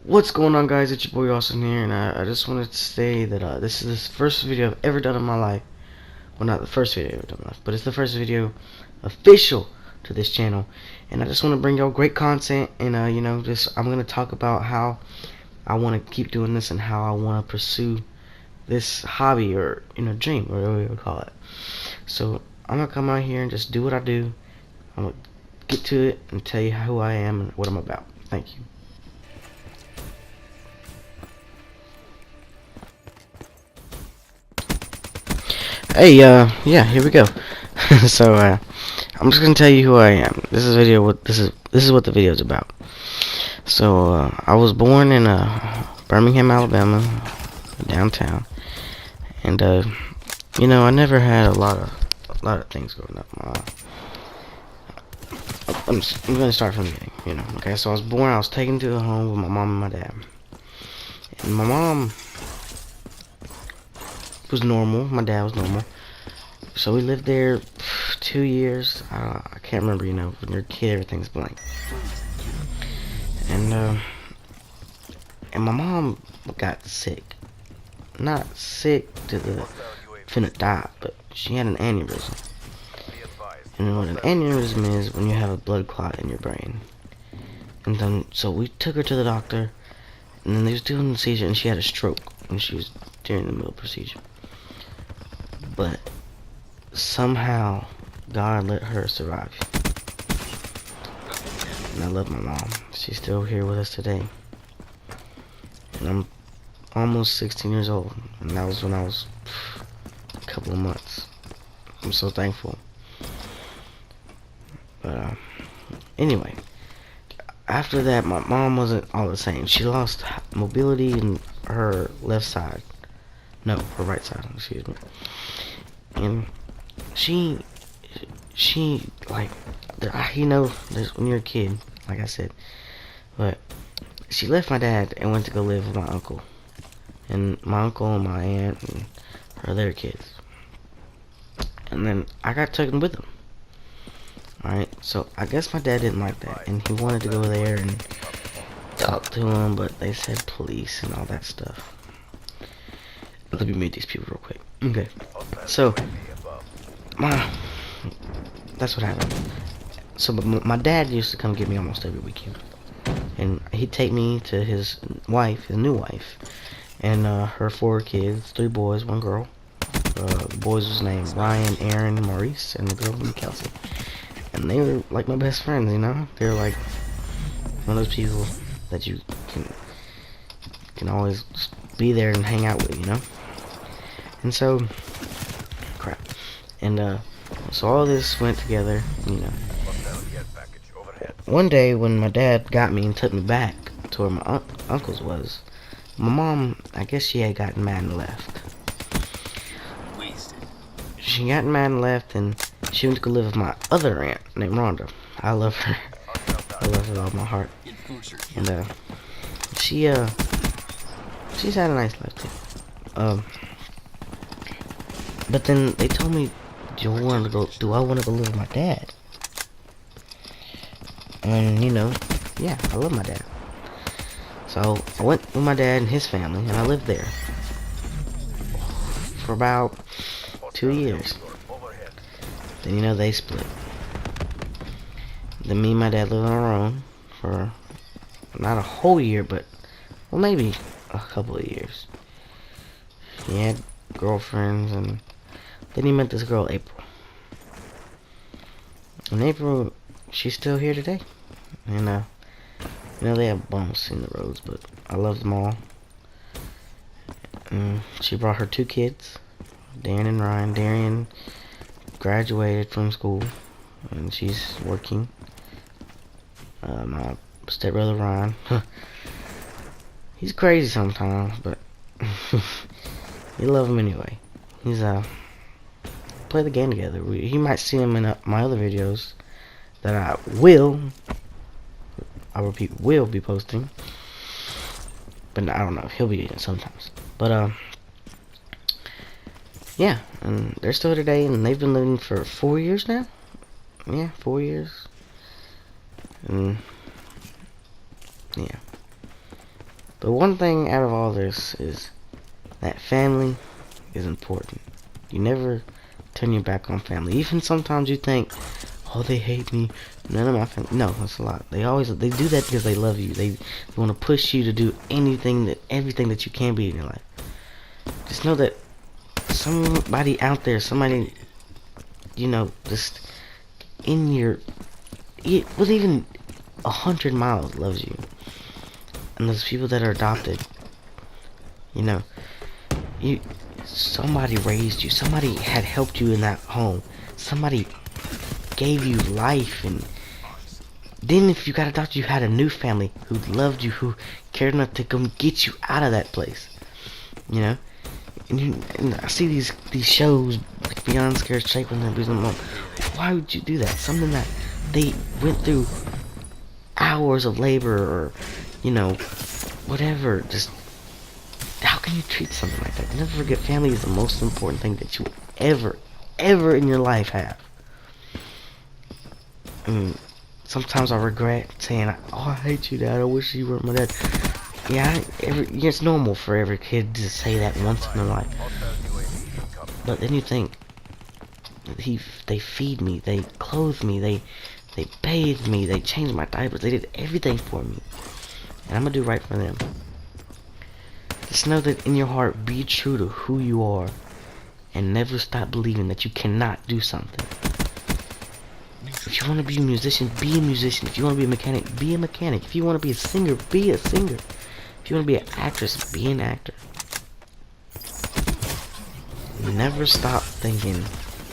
What's going on, guys? It's your boy Austin here, and I just wanted to say that this is the first video I've ever done in my life. Well, not the first video I've ever done in my life, but it's the first video official to this channel. And I just want to bring y'all great content, and I'm gonna talk about how I want to keep doing this and how I want to pursue this hobby or dream, whatever you would call it. So I'm gonna come out here and just do what I do. I'm gonna get to it and tell you who I am and what I'm about. Thank you. Hey, yeah, here we go. So, I'm just gonna tell you who I am. This is what the video is about. So, I was born in Birmingham, Alabama, downtown, and I never had a lot of things growing up. I'm gonna start from the beginning. Okay, so I was born. I was taken to a home with my mom and my dad, and my mom was normal. My dad was normal. So we lived there 2 years. I can't remember. When you're a kid, everything's blank. And my mom got sick. Not sick to the finna die, but she had an aneurysm. And what an aneurysm is when you have a blood clot in your brain. And then, so we took her to the doctor, and then they was doing the procedure, and she had a stroke when she was during the middle procedure. But somehow God let her survive. And I love my mom. She's still here with us today. And I'm almost 16 years old, and that was when I was a couple of months. I'm so thankful. But anyway, after that, my mom wasn't all the same. She lost mobility in her left side. No, her right side, excuse me. And she like, there's, when you're a kid, like I said, but she left my dad and went to go live with my uncle, and my aunt, and her other kids. And then I got taken with them. Alright, so I guess my dad didn't like that, and he wanted to go there and talk to him, but they said police and all that stuff. Let me meet these people real quick. Okay, so that's what happened. So my dad used to come get me almost every weekend, and he'd take me to his new wife, and her 4 kids, 3 boys, 1 girl. The boys was named Ryan, Aaron, and Maurice, and the girl named Kelsey. And they were like my best friends, They're like one of those people that you can always just be there and hang out with, And so, crap. And so all this went together, One day when my dad got me and took me back to where my uncle's was, my mom, I guess she had gotten mad and left. She got mad and left, and she went to go live with my other aunt named Rhonda. I love her. I love her with all my heart. And she's had a nice life too. But then they told me, do I want to go live with my dad? And yeah, I love my dad. So I went with my dad and his family, and I lived there for about 2 years. Then they split. Then me and my dad lived on our own for not a whole year, but maybe a couple of years. He had girlfriends, and then he met this girl, April. And April, she's still here today. And they have bumps in the roads, but I love them all. And she brought her 2 kids, Darren and Ryan. Darren graduated from school, and she's working. My stepbrother Ryan, he's crazy sometimes, but you love him anyway. He's play the game together. He might see him in my other videos that I repeat, will be posting, but I don't know if he'll be in it sometimes. But yeah, and they're still today, and they've been living for 4 years now. Yeah, 4 years. And yeah, The one thing out of all this is that family is important. You never turn your back on family. Even sometimes you think, oh, they hate me. None of my family. No, that's a lot. They do that because they love you. They want to push you to do everything that you can be in your life. Just know that somebody out there, somebody, just in with even 100 miles loves you. And those people that are adopted, somebody raised you. Somebody had helped you in that home. Somebody gave you life, and then if you got adopted, you had a new family who loved you, who cared enough to come get you out of that place. And I see these shows like Beyond Scared Straight when they're losing mom. Why would you do that? Something that they went through hours of labor, or whatever. Just how can you treat something like that? Never forget, family is the most important thing that you ever in your life have. I mean, sometimes I regret saying, "Oh, I hate you, Dad. I wish you weren't my dad." Yeah, it's normal for every kid to say that once in their life. But then you think, they feed me, they clothe me, they bathe me, they change my diapers, they did everything for me, and I'm gonna do right for them. Just know that in your heart, be true to who you are, and never stop believing that you cannot do something. If you want to be a musician, be a musician. If you want to be a mechanic, be a mechanic. If you want to be a singer, be a singer. If you want to be an actress, be an actor. Never stop thinking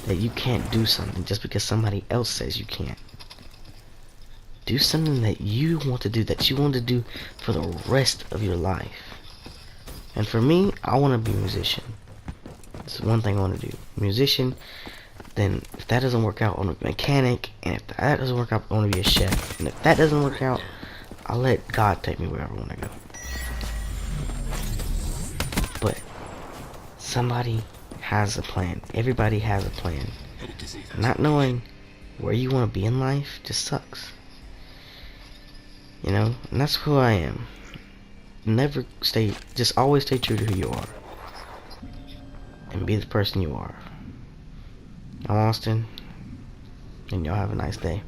that you can't do something just because somebody else says you can't. Do something that you want to do, that you want to do for the rest of your life. And for me, I want to be a musician. That's one thing I want to do. Musician. Then if that doesn't work out, I want to be a mechanic. And if that doesn't work out, I want to be a chef. And if that doesn't work out, I'll let God take me wherever I want to go. But somebody has a plan. Everybody has a plan. Not knowing where you want to be in life just sucks. And that's who I am. Just always stay true to who you are. And be the person you are. I'm Austin, and y'all have a nice day.